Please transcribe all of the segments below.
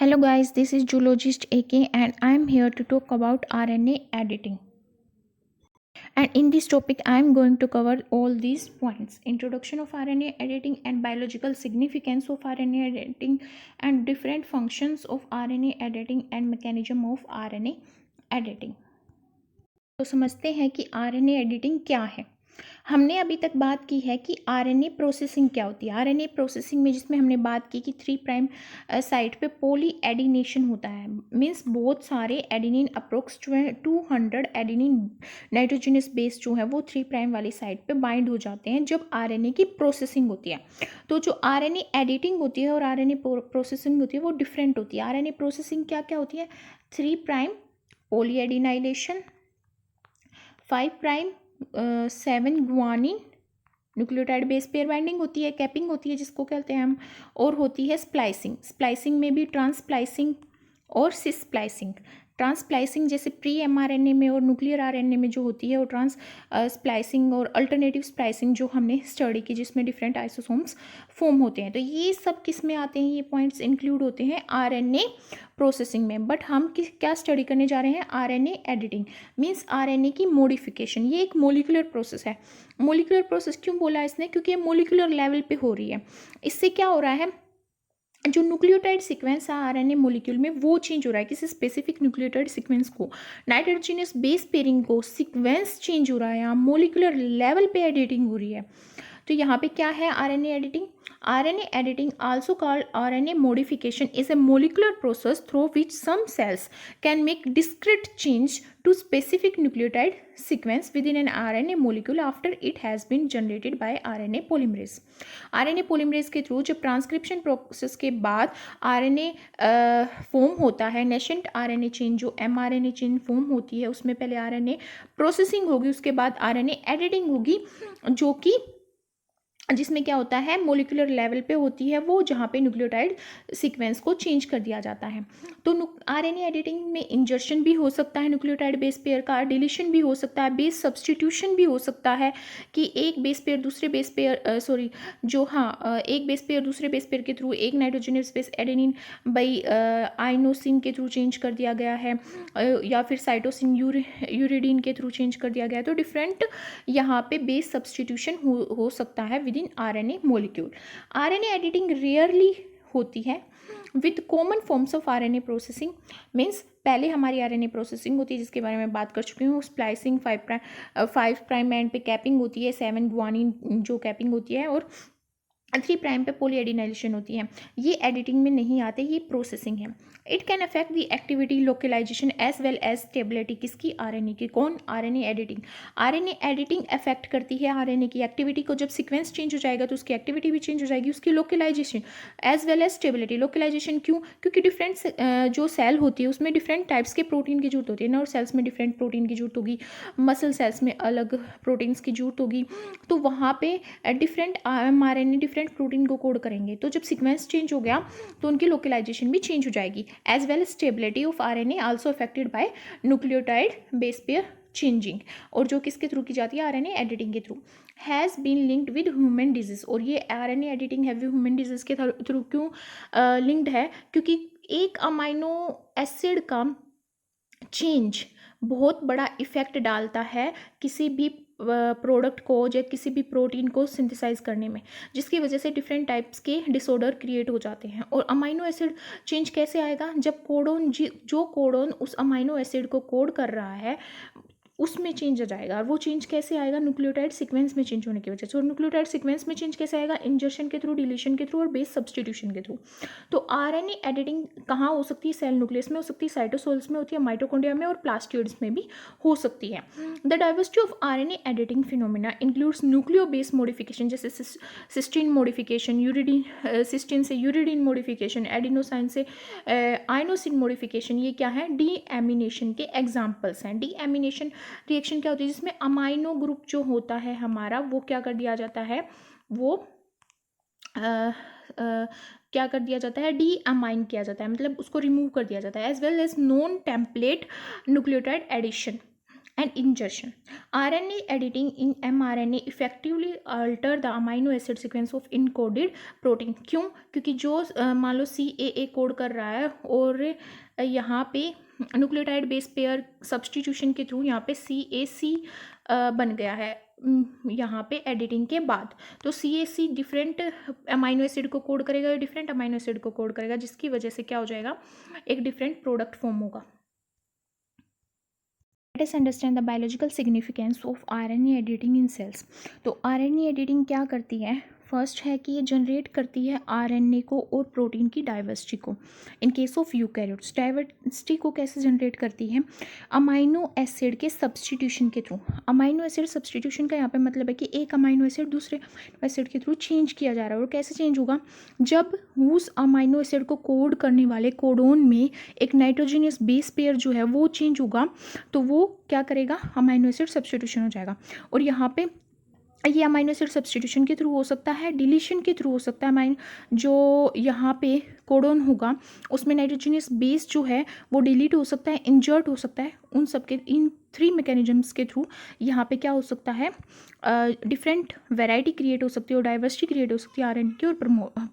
Hello guys, this is Zoologist AK and I am here to talk about RNA editing. And in this topic I am going to cover all these points: introduction of RNA editing and biological significance of RNA editing and different functions of RNA editing and mechanism of RNA editing. तो समझते हैं कि RNA editing क्या है। हमने अभी तक बात की है कि आरएनए प्रोसेसिंग क्या होती है। आरएनए प्रोसेसिंग में जिसमें हमने बात की कि 3 प्राइम साइट पे पॉली एडिनेशन होता है, मीन्स बहुत सारे adenine approx 200 adenine nitrogenous base जो है वो 3 प्राइम वाली साइट पे बाइंड हो जाते हैं जब आरएनए की प्रोसेसिंग होती है। तो जो आरएनए एडिटिंग होती है और आरएनए प्रोसेसिंग होती है वो डिफरेंट होती है। आरएनए प्रोसेसिंग क्या क्या होती है? 3 prime poly adenylation, 5 prime 7 guanine nucleotide base pair binding होती है, कैपिंग होती है जिसको कहते हैं हम, और होती है स्प्लाइसिंग। स्प्लाइसिंग में भी ट्रांसप्लाइसिंग और सिस स्प्लाइसिंग। ट्रांसप्लाइसिंग जैसे प्री एमआरएनए में और न्यूक्लियर आरएनए में जो होती है वो ट्रांस स्प्लाइसिंग और अल्टरनेटिव स्प्लाइसिंग जो हमने स्टडी की जिसमें डिफरेंट आइसोसोम्स फॉर्म होते हैं। तो ये सब किस में आते हैं? ये पॉइंट्स इंक्लूड होते हैं आरएनए प्रोसेसिंग में। बट हम क्या स्टडी करने जा रहे हैं? आरएनए एडिटिंग, मीन्स आरएनए की मॉडिफिकेशन। ये एक मोलिकुलर प्रोसेस है। मोलिकुलर प्रोसेस क्यों बोला इसने? क्योंकि ये मोलिकुलर लेवल पे हो रही है। इससे क्या हो रहा है? जो न्यूक्लियोटाइड सीक्वेंस है आरएनए मॉलिक्यूल में वो चेंज हो रहा है। किसी स्पेसिफिक न्यूक्लियोटाइड सीक्वेंस को, नाइट्रोजनस बेस पेयरिंग को सीक्वेंस चेंज हो रहा है, यहाँ मोलिकुलर लेवल पे एडिटिंग हो रही है। तो यहाँ पे क्या है RNA editing? RNA editing, also called RNA modification, is a molecular process through which some cells can make discrete change to specific nucleotide sequence within an RNA molecule after it has been generated by RNA polymerase. RNA polymerase के through जब transcription process के बाद RNA form होता है, नेशेंट RNA chain जो mRNA chain form होती है उसमें पहले RNA प्रोसेसिंग होगी, उसके बाद RNA एडिटिंग होगी, जो कि जिसमें क्या होता है मोलिकुलर लेवल पे होती है वो, जहाँ पे न्यूक्लियोटाइड सीक्वेंस को चेंज कर दिया जाता है। तो आरएनए एडिटिंग में इंजर्शन भी हो सकता है न्यूक्लियोटाइड बेस पेयर का, डिलीशन भी हो सकता है, बेस सब्सटीट्यूशन भी हो सकता है कि एक बेस पेयर दूसरे बेस पेयर एक बेस पेयर दूसरे बेस पेयर के थ्रू एक nitrogenous base adenine by inosine के थ्रू चेंज कर दिया गया है, या फिर साइटोसिन यूरिडीन के थ्रू चेंज कर दिया गया है। तो डिफरेंट यहाँ पे बेस सब्सटीट्यूशन हो सकता है with in RNA molecule. RNA editing rarely होती है with common forms of RNA processing, means पहले हमारी आरएनए प्रोसेसिंग होती है जिसके बारे में बात कर चुकी हूँ, स्प्लाइसिंग, 5 प्राइम एंड पे कैपिंग होती है, 7 गुआनिन जो कैपिंग होती है, और 3 प्राइम पे पॉली एडिनाइलेशन होती है। ये एडिटिंग में नहीं आते, ये प्रोसेसिंग है। It can affect the activity, localization as well as stability. किसकी? आरएनए की। कौन? RNA editing. RNA editing affect करती है आरएनए की एक्टिविटी को। जब सीक्वेंस चेंज हो जाएगा तो उसकी एक्टिविटी भी चेंज हो जाएगी, उसकी localization as well as stability. Localization क्यों? क्योंकि डिफरेंट जो सेल होती है उसमें डिफरेंट टाइप्स के प्रोटीन की जरूरत होती है। नर्व सेल्स में डिफरेंट प्रोटीन की जरूरत होगी, मसल सेल्स में अलग प्रोटीन्स की जरूरत होगी, तो वहाँ पे डिफरेंट mRNA डिफरेंट प्रोटीन को कोड करेंगे। तो जब सीक्वेंस चेंज हो गया तो उनकी लोकलाइजेशन भी चेंज हो जाएगी। As well stability of RNA also affected by nucleotide base pair changing, और जो किसके थ्रू की जाती है? आरएनए एडिटिंग के through. Has been linked with human disease, और ये आरएनए एडिटिंग है ह्यूमन डिजीज के थ्रू क्यों लिंक्ड है? क्योंकि एक अमाइनो एसिड का चेंज बहुत बड़ा इफेक्ट डालता है किसी भी प्रोडक्ट को या किसी भी प्रोटीन को सिंथेसाइज करने में, जिसकी वजह से डिफरेंट टाइप्स के डिसऑर्डर क्रिएट हो जाते हैं। और अमाइनो एसिड चेंज कैसे आएगा? जब कोडोन जो कोडोन उस अमाइनो एसिड को कोड कर रहा है उसमें चेंज आ जाएगा। और वो चेंज कैसे आएगा? न्यूक्लियोटाइड सीक्वेंस में चेंज होने की वजह से। और न्यूक्लियोटाइड सीक्वेंस में चेंज कैसे आएगा? इंजर्शन के थ्रू, डिलीशन के थ्रू और बेस सब्सटीट्यूशन के थ्रू। तो आरएनए एडिटिंग कहाँ हो सकती है? सेल न्यूक्लियस में हो सकती है, साइटोसोल्स में होती है, माइटोकॉन्ड्रिया में और प्लास्टिड्स में भी हो सकती है। The diversity of RNA editing phenomena includes nucleo base modification, जैसे सिस्टीन मॉडिफिकेशन, यूरिडीन, सिस्टीन से यूरिडीन मॉडिफिकेशन, एडिनोसाइन से आइनोसिन मॉडिफिकेशन। ये क्या है? डीएमिनेशन के एग्जाम्पल्स हैं। डीएमिनेशन रिएक्शन क्या होती है? जिसमें अमाइनो ग्रुप जो होता है हमारा वो क्या कर दिया जाता है? वो क्या कर दिया जाता है? डी अमाइन किया जाता है, मतलब उसको रिमूव कर दिया जाता है। As well as non template nucleotide addition, and ingestion. RNA editing in mRNA effectively alter the amino acid sequence of encoded protein. क्यों? क्योंकि जो मान लो CAA कोड कर रहा है और यहाँ पे न्यूक्लियोटाइड बेस पेयर सब्सटीट्यूशन के थ्रू यहाँ पे CAC बन गया है यहाँ पे एडिटिंग के बाद। तो CAC डिफरेंट अमाइनो एसिड को कोड करेगा, डिफरेंट अमाइनो एसिड को कोड करेगा, जिसकी वजह से क्या हो जाएगा, एक डिफरेंट प्रोडक्ट फॉर्म होगा। Let us understand the biological significance of RNA editing in cells. तो RNA editing क्या करती है? फर्स्ट है कि ये जनरेट करती है RNA को और प्रोटीन की डाइवर्सिटी को। इन केस ऑफ यूकैरियोट्स डाइवर्सिटी को कैसे जनरेट करती है? अमाइनो एसिड के सब्सटीट्यूशन के थ्रू। अमाइनो एसिड सब्सटीट्यूशन का यहाँ पे मतलब है कि एक अमाइनो एसिड दूसरे अमाइनो एसिड के थ्रू चेंज किया जा रहा है। और कैसे चेंज होगा? जब उस अमाइनो एसिड को कोड करने वाले कोडोन में एक नाइट्रोजनियस बेस पेयर जो है वो चेंज होगा, तो वो क्या करेगा, अमाइनो एसिड सब्सटीट्यूशन हो जाएगा। और यहाँ पे ये अमाइनो एसिड सब्सटीट्यूशन के थ्रू हो सकता है, डिलीशन के थ्रू हो सकता है। अमाइनो जो यहाँ पे कोडोन होगा उसमें नाइट्रोजनियस बेस जो है वो डिलीट हो सकता है, इंजर्ट हो सकता है। उन सब के इन 3 मैकेनिज्म्स के थ्रू यहाँ पे क्या हो सकता है, डिफरेंट वैरायटी क्रिएट हो सकती है और डाइवर्सिटी क्रिएट हो सकती है आरएनए की और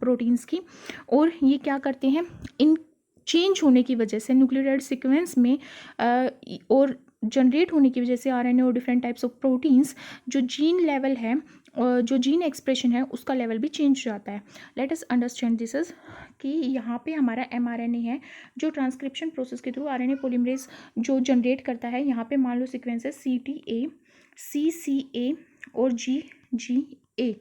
प्रोटीन्स की। और ये क्या करते हैं, इन चेंज होने की वजह से न्यूक्लियोटाइड सीक्वेंस में और जनरेट होने की वजह से आरएनए और डिफरेंट टाइप्स ऑफ प्रोटीन्स जो जीन लेवल है और जो जीन एक्सप्रेशन है उसका लेवल भी चेंज हो जाता है। Let us understand this is कि यहाँ पे हमारा mRNA है जो ट्रांसक्रिप्शन प्रोसेस के थ्रू आरएनए पॉलीमरेज जो जनरेट करता है। यहाँ पे मान लो सीक्वेंस है CTA, CCA और GGA।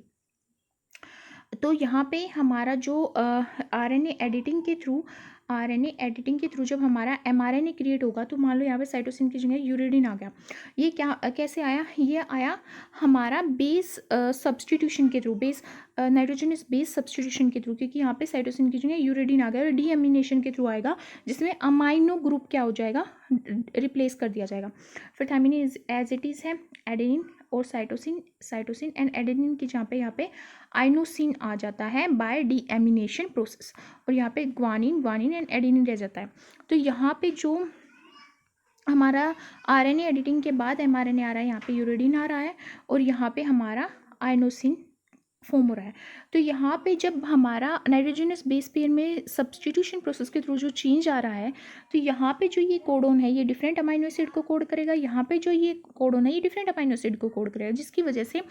तो यहाँ पे हमारा जो आरएनए एडिटिंग के थ्रू जब हमारा mRNA क्रिएट होगा, तो मान लो यहाँ पे साइटोसिन की जगह यूरिडिन आ गया। ये क्या कैसे आया? ये आया हमारा बेस सब्सटीट्यूशन के through, base nitrogenous base substitution के थ्रू, क्योंकि यहाँ पे साइटोसिन की जगह यूरिडिन आ गया और डीएमिनेशन के थ्रू आएगा, जिसमें अमाइनो ग्रुप क्या हो जाएगा, रिप्लेस कर दिया जाएगा। फिर थायमिन एज इट इज़ है, एडेनिन और साइटोसिन एंड एडेनिन की जहाँ पे यहाँ पे आइनोसिन आ जाता है बाय डीएमिनेशन प्रोसेस, और यहाँ पे ग्वानिन एंड एडेनिन रह जाता है। तो यहाँ पे जो हमारा आरएनए एडिटिंग के बाद mRNA आ रहा है, यहाँ पे यूरिडिन आ रहा है और यहाँ पे हमारा आइनोसिन फॉर्म हो रहा है। तो यहाँ पे जब हमारा नाइट्रोजनस बेस पेयर में सब्सटीट्यूशन प्रोसेस के थ्रू जो चेंज आ रहा है, तो यहाँ पे जो ये कोडोन है ये डिफरेंट अमाइनो एसिड को कोड करेगा, यहाँ पे जो ये कोडोन है ये डिफरेंट अमाइनो एसिड को कोड करेगा, जिसकी वजह से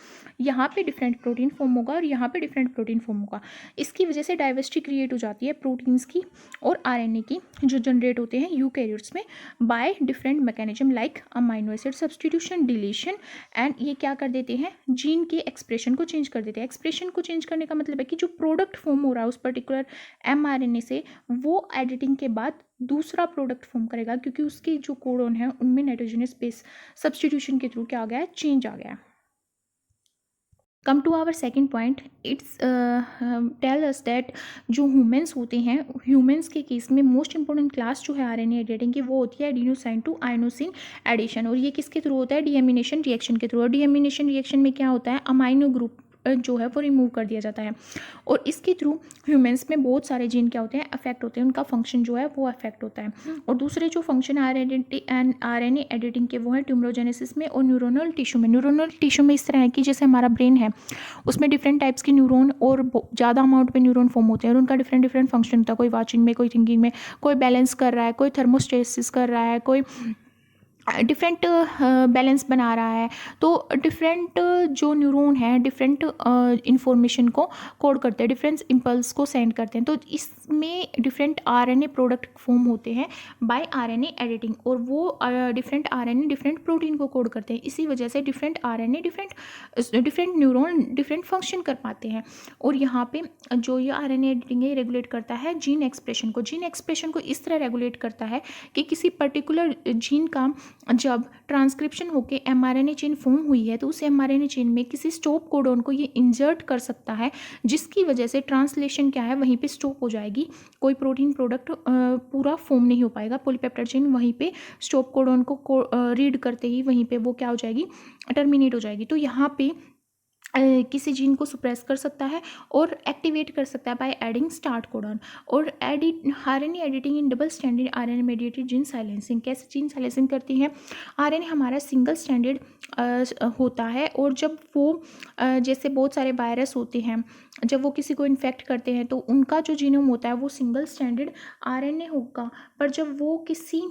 यहाँ पे डिफरेंट प्रोटीन फॉर्म होगा और यहाँ पे डिफरेंट प्रोटीन फॉर्म होगा। इसकी वजह से डाइवर्सिटी क्रिएट हो जाती है प्रोटीन्स की और आरएनए की, जो जनरेट होते हैं यूकैरियोट्स में by different mechanism like amino acid substitution, deletion and ये क्या कर देते हैं, जीन के एक्सप्रेशन को चेंज कर देते हैं। एक्सप्रेशन को चेंज करने का मतलब है कि जो प्रोडक्ट फॉर्म हो रहा है उस पर्टिकुलर mRNA से, वो एडिटिंग के बाद दूसरा प्रोडक्ट फॉर्म करेगा, क्योंकि उसके जो कोडोन है उनमें नाइट्रोजनस बेस सब्सटीट्यूशन के थ्रू क्या आ गया है, चेंज आ गया है। Come to our second point, it's tell us that जो ह्यूमंस होते हैं, ह्यूमंस के केस में मोस्ट इंपॉर्टेंट क्लास जो है आरएनए एडिटिंग की वो होती है एडिनोसाइन टू आइनोसिन एडिशन। और ये किसके थ्रू होता है, डीएमिनेशन रिएक्शन के थ्रू। और डीएमिनेशन रिएक्शन में क्या होता है, अमाइनो ग्रुप जो है वो रिमूव कर दिया जाता है और इसके थ्रू ह्यूमंस में बहुत सारे जीन क्या होते हैं, अफेक्ट होते हैं, उनका फंक्शन जो है वो अफेक्ट होता है। और दूसरे जो फंक्शन आरएनए एडिटिंग के वो है ट्यूमरोजेनेसिस में और न्यूरोनल टिश्यू में। न्यूरोनल टिश्यू में इस तरह है कि जैसे हमारा ब्रेन है उसमें डिफरेंट टाइप्स के न्यूरॉन और ज़्यादा अमाउंट में न्यूरॉन फॉर्म होते हैं और उनका डिफरेंट डिफरेंट फंक्शन होता है, कोई वाचिंग में, कोई थिंकिंग में, कोई बैलेंस कर रहा है, कोई थर्मोस्टेसिस कर रहा है, कोई डिफरेंट बैलेंस बना रहा है। तो डिफरेंट जो न्यूरॉन है डिफरेंट इंफॉर्मेशन को कोड करते हैं, डिफरेंट इम्पल्स को सेंड करते हैं। तो इसमें डिफरेंट आरएनए प्रोडक्ट फॉर्म होते हैं बाय आरएनए एडिटिंग और वो डिफरेंट आरएनए डिफरेंट प्रोटीन को कोड करते हैं। इसी वजह से different RNA different neuron different function कर पाते हैं। और यहाँ पे जो ये आरएनए एडिटिंग है रेगुलेट करता है जीन एक्सप्रेशन को। जीन एक्सप्रेशन को इस तरह रेगुलेट करता है कि किसी पर्टिकुलर जीन का जब ट्रांसक्रिप्शन होके mRNA चेन फॉर्म हुई है तो उस mRNA चेन में किसी स्टॉप कोडोन को ये इंसर्ट कर सकता है, जिसकी वजह से ट्रांसलेशन क्या है वहीं पे स्टॉप हो जाएगी, कोई प्रोटीन प्रोडक्ट पूरा फॉर्म नहीं हो पाएगा। पॉलीपेप्टाइड चेन वहीं पे स्टॉप कोडोन को रीड करते ही वहीं पे वो क्या हो जाएगी, टर्मिनेट हो जाएगी। तो यहाँ पे किसी जीन को सुप्रेस कर सकता है और एक्टिवेट कर सकता है बाय एडिंग स्टार्ट कोडॉन। और RNA editing in double standard RNA mediated gene silencing, कैसे जीन साइलेंसिंग करती है? आरएनए हमारा सिंगल स्टैंडर्ड होता है, और जब वो जैसे बहुत सारे वायरस होते हैं, जब वो किसी को इन्फेक्ट करते हैं तो उनका जो जीनोम होता है वो सिंगल स्टैंडर्ड आरएनए होगा। पर जब वो किसी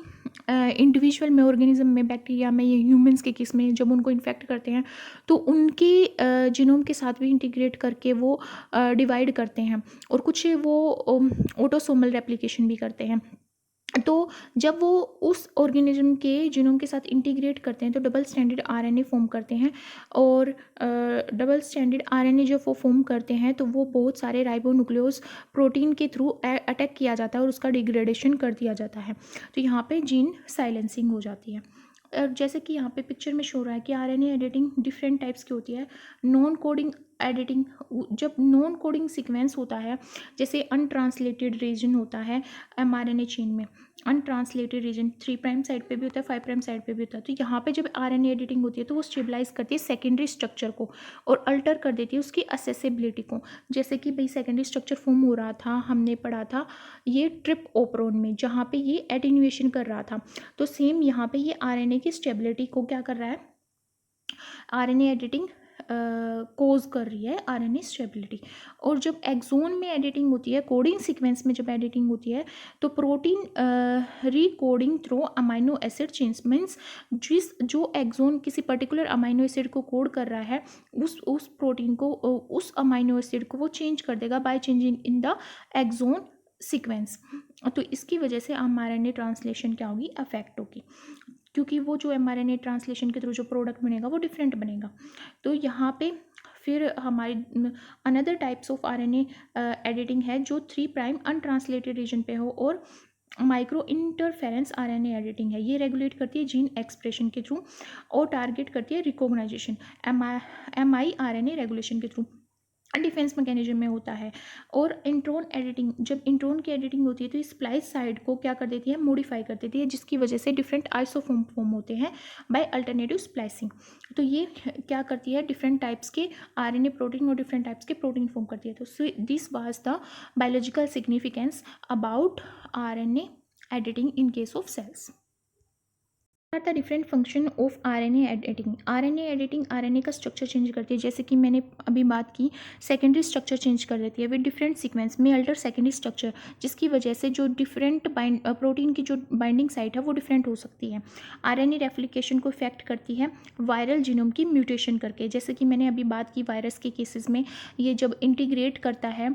इंडिविजुअल में, ऑर्गेनिज्म में, बैक्टीरिया में या ह्यूमंस के केस में जब उनको इन्फेक्ट करते हैं तो उनके जीनोम के साथ भी इंटीग्रेट करके वो डिवाइड करते हैं, और कुछ वो ऑटोसोमल रेप्लिकेशन भी करते हैं। तो जब वो उस ऑर्गेनिज्म के जीनोम के साथ इंटीग्रेट करते हैं तो डबल स्टैंडर्ड आरएनए फॉर्म करते हैं। और डबल स्टैंडर्ड आरएनए जब वो फॉर्म करते हैं तो वो बहुत सारे राइबोन्यूक्लियोज प्रोटीन के थ्रू अटैक किया जाता है और उसका डिग्रेडेशन कर दिया जाता है। तो यहाँ पे जीन साइलेंसिंग हो जाती है। जैसे कि यहाँ पे पिक्चर में शो रहा है कि आरएनए एडिटिंग डिफरेंट टाइप्स की होती है। नॉन कोडिंग एडिटिंग, जब नॉन कोडिंग सीक्वेंस होता है, जैसे अनट्रांसलेटेड रीजन होता है एमआरएनए चेन में, अनट्रांसलेटेड रीजन 3 प्राइम साइड पे भी होता है, 5 प्राइम साइड पे भी होता है। तो यहाँ पे जब आरएनए एडिटिंग होती है तो वो स्टेबलाइज करती है सेकेंडरी स्ट्रक्चर को और अल्टर कर देती है उसकी असेसिबिलिटी को। जैसे कि भाई सेकेंडरी स्ट्रक्चर फॉर्म हो रहा था, हमने पढ़ा था ये ट्रिप ओपरोन में, जहाँ पे ये एटेन्यूएशन कर रहा था। तो सेम यहाँ पे ये आरएनए की स्टेबिलिटी को क्या कर रहा है, आरएनए एडिटिंग कोज कर रही है आरएनए स्टेबिलिटी। और जब एक्सोन में एडिटिंग होती है, कोडिंग सीक्वेंस में जब एडिटिंग होती है तो protein recoding through amino acid change, means जो एक्सोन किसी पर्टिकुलर अमाइनो एसिड को कोड कर रहा है उस प्रोटीन को, उस अमाइनो एसिड को वो चेंज कर देगा by changing in the exon sequence. तो इसकी वजह से एमआरएनए ट्रांसलेशन क्या होगी, अफेक्ट होगी, क्योंकि वो जो एमआरएनए ट्रांसलेशन के थ्रू जो प्रोडक्ट बनेगा वो डिफरेंट बनेगा। तो यहाँ पे फिर हमारी another types of RNA editing है जो 3 प्राइम अनट्रांसलेटेड रीजन पे हो, और माइक्रो इंटरफेरेंस आरएनए एडिटिंग है। ये रेगुलेट करती है जीन एक्सप्रेशन के थ्रू और टारगेट करती है रिकॉग्नाइजेशन एमआई आरएनए रेगुलेशन के थ्रू, डिफेंस मैकेनिज्म में होता है। और इंट्रोन एडिटिंग, जब इंट्रोन की एडिटिंग होती है तो स्प्लाइस साइड को क्या कर देती है, मॉडिफाई कर देती है, जिसकी वजह से डिफरेंट आइसोफॉर्म फॉर्म होते हैं बाय अल्टरनेटिव स्प्लाइसिंग। तो ये क्या करती है, डिफरेंट टाइप्स के आरएनए प्रोटीन और डिफरेंट टाइप्स के प्रोटीन फॉर्म करती है। तो this was the biological significance about RNA editing in case of cells. Are the different function of RNA editing. RNA editing RNA का स्ट्रक्चर चेंज करती है, जैसे कि मैंने अभी बात की, सेकेंडरी स्ट्रक्चर चेंज कर देती है विद डिफरेंट सीक्वेंस में अल्टर सेकेंडरी स्ट्रक्चर, जिसकी वजह से जो डिफरेंट प्रोटीन की जो बाइंडिंग साइट है वो डिफरेंट हो सकती है। आरएनए रेप्लिकेशन को इफेक्ट करती है वायरल जीनोम की म्यूटेशन करके, जैसे कि मैंने अभी बात की वायरस के केसेस में, ये जब इंटीग्रेट करता है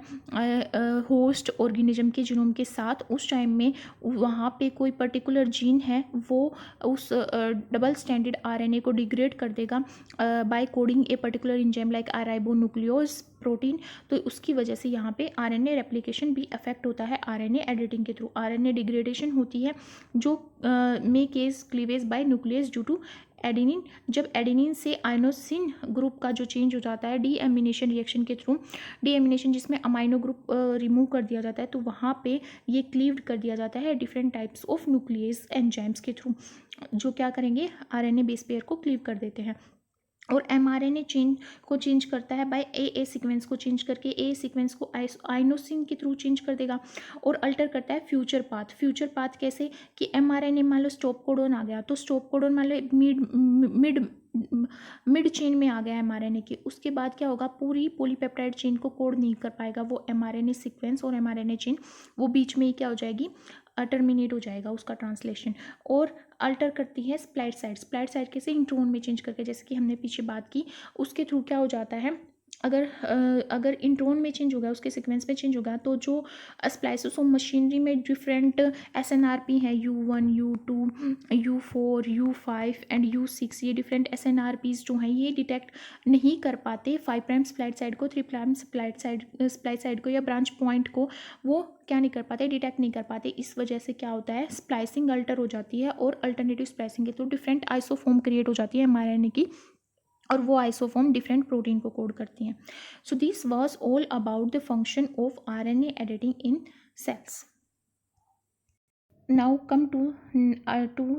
होस्ट ऑर्गेनिज्म के जीनोम के साथ, उस टाइम में वहाँ पे कोई पर्टिकुलर जीन है वो उस डबल स्टैंडर्ड आरएनए को डिग्रेड कर देगा by coding a particular enzyme like ribonuclease protein. तो उसकी वजह से यहाँ पे आरएनए रेप्लिकेशन भी अफेक्ट होता है आरएनए एडिटिंग के थ्रू। आरएनए डिग्रेडेशन होती है जो may cause cleavage by nucleus due to adenine. जब एडेनिन से आइनोसिन ग्रुप का जो चेंज हो जाता है डीएमिनेशन रिएक्शन के थ्रू, डीएमिनेशन जिसमें अमाइनो ग्रुप रिमूव कर दिया जाता है, तो वहाँ पे ये क्लीव्ड कर दिया जाता है different types of nucleus enzymes के थ्रू, जो क्या करेंगे, आरएनए बेस पेयर को क्लीव कर देते हैं। और एमआरएनए चेंज करता है बाय ए सीक्वेंस को चेंज करके ए सीक्वेंस को आइनोसिन के थ्रू चेंज कर देगा और अल्टर करता है फ्यूचर पाथ। फ्यूचर पाथ कैसे कि एमआरएनए मान लो स्टॉप कोडोन आ गया, तो स्टॉप कोडोन मान लो मिड चेन में आ गया एमआरएनए की, उसके बाद क्या होगा, पूरी पॉलीपेप्टाइड चेन को कोड नहीं कर पाएगा वो एमआरएनए सीक्वेंस और एमआरएनए चेन, वो बीच में ही क्या हो जाएगी, टर्मिनेट हो जाएगा उसका ट्रांसलेशन। और अल्टर करती है स्प्लाइट साइड। स्प्लाइट साइड कैसे, इंट्रोन में चेंज करके, जैसे कि हमने पीछे बात की, उसके थ्रू क्या हो जाता है, अगर इंट्रोन में चेंज होगा, उसके सीक्वेंस में चेंज होगा, तो जो स्प्लाइसोसोम मशीनरी में डिफरेंट एसएनआरपी है, U1 U2 U4 U5 and U6, ये डिफरेंट एसएनआरपीज जो हैं ये डिटेक्ट नहीं कर पाते 5 प्राइम स्प्लाइट साइड को, 3 प्राइम स्प्लाइट साइड को या ब्रांच पॉइंट को, वो क्या नहीं कर पाते, डिटेक्ट नहीं कर पाते। इस वजह से क्या होता है, स्प्लाइसिंग अल्टर हो जाती है और अल्टरनेटिव स्प्लाइसिंग के थ्रू डिफरेंट आइसोफॉर्म क्रिएट हो जाती है एमआरएनए की, और वो आइसोफॉर्म डिफरेंट प्रोटीन को कोड करती हैं। So this was all about the function of RNA editing in cells. now come to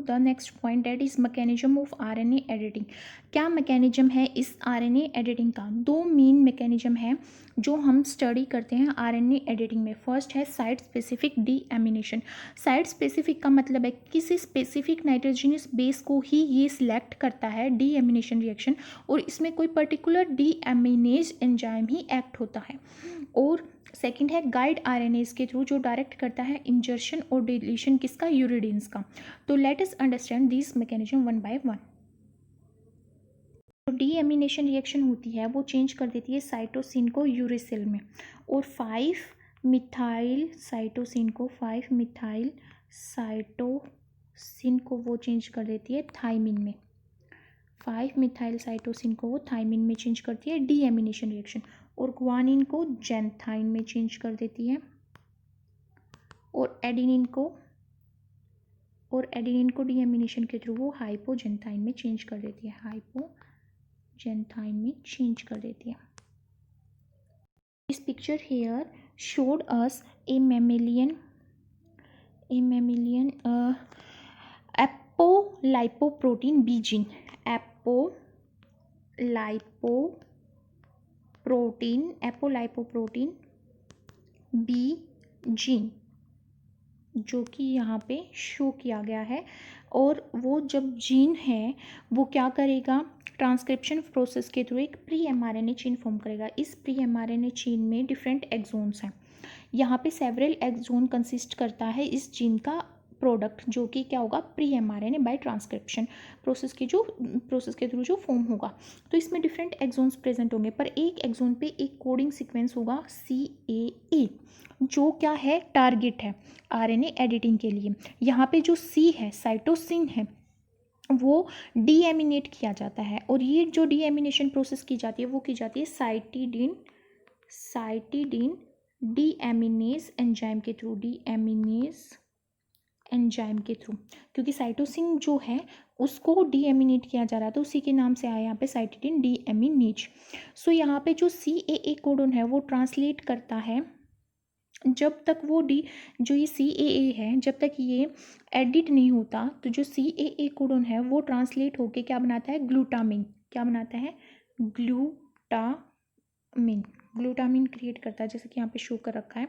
the next point, that is mechanism of RNA editing. क्या मैकेनिज्म है इस RNA एडिटिंग का? दो main mechanism है जो हम स्टडी करते हैं RNA एडिटिंग में. फर्स्ट है site specific deamination. Site specific का मतलब है किसी स्पेसिफिक नाइट्रोजनस बेस को ही ये सिलेक्ट करता है डीएमिनेशन रिएक्शन, और इसमें कोई पर्टिकुलर डीएमिनेज एंजाइम ही एक्ट होता है. और सेकंड है गाइड आरएनएस के थ्रू, जो डायरेक्ट करता है इंजर्शन और डिलीशन किसका? यूरिडीन्स का. तो let us understand this mechanism one by one. तो डीएमिनेशन रिएक्शन होती है वो चेंज कर देती है साइटोसिन को यूरेसिल में, और 5 मिथाइल साइटोसिन को वो चेंज कर देती है थाइमिन में. 5 मिथाइल साइटोसिन को वो थाइमिन में चेंज करती है डीएमिनेशन रिएक्शन, और ग्वानिन को जेंथाइन में चेंज कर देती है, और एडेनिन को डीएमिनेशन के थ्रू वो हाइपोजेंथाइन में चेंज कर देती है. This picture here showed us a mammalian apolipoprotein B gene. apolipoprotein B gene जो कि यहाँ पे शो किया गया है. और वो जब जीन है वो क्या करेगा? ट्रांसक्रिप्शन प्रोसेस के थ्रू एक प्री एमआरएनए चेन फॉर्म करेगा. इस प्री एमआरएनए चेन में डिफरेंट एक्सोन्स हैं. यहाँ पे सेवरल एक्सोन कंसिस्ट करता है इस जीन का प्रोडक्ट, जो कि क्या होगा? Pre mRNA by transcription process के थ्रू जो फॉर्म होगा. तो इसमें डिफरेंट एक्सोन्स प्रेजेंट होंगे, पर एक एक्सोन पे एक कोडिंग सीक्वेंस होगा CAA, जो क्या है? टारगेट है आरएनए एडिटिंग के लिए. यहाँ पे जो C है, साइटोसिन है, वो डीएमिनेट किया जाता है, और ये जो डीएमिनेशन प्रोसेस की जाती है वो की जाती है साइटिडीन डीएमिनेज एंजाइम के थ्रू. क्योंकि साइटोसिन जो है उसको डीएमिनेट किया जा रहा था, उसी के नाम से आया यहाँ पे साइटिडीन डीएमिनेज. सो यहाँ पे जो CAA कोडोन है वो ट्रांसलेट करता है, जब तक वो जो ये CAA है जब तक ये एडिट नहीं होता, तो जो CAA कोडोन है वो ट्रांसलेट होके क्या बनाता है? ग्लूटामिन. क्या बनाता है? ग्लूटामिन क्रिएट करता है, जैसे कि यहाँ पे शो कर रखा है.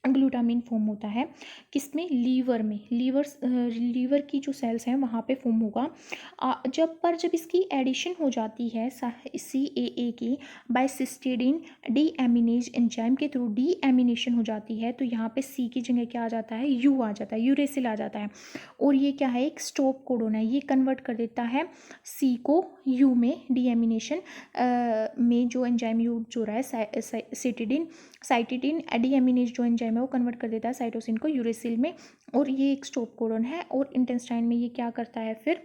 ग्लूटामिन फॉर्म होता है किसमें? लीवर में. लीवर की जो सेल्स हैं वहाँ पे फॉर्म होगा. जब इसकी एडिशन हो जाती है CAA की बाय सिस्टीडीन डीएमिनेज एंजाइम के थ्रू डीएमिनेशन हो जाती है, तो यहाँ पे C की जगह क्या आ जाता है? U आ जाता है, यूरेसिल आ जाता है. और ये क्या है? एक स्टॉप कोडोन है, ये कन्वर्ट कर देता है C को U में. डीएमिनेशन में जो एंजाइम यूज हो रहा है साइटिडीन डीएमिनेज जो एंजाइम है वो कन्वर्ट कर देता है साइटोसिन को यूरेसिल में, और ये एक स्टॉप कोडोन है. और इंटेस्टाइन में ये क्या करता है? फिर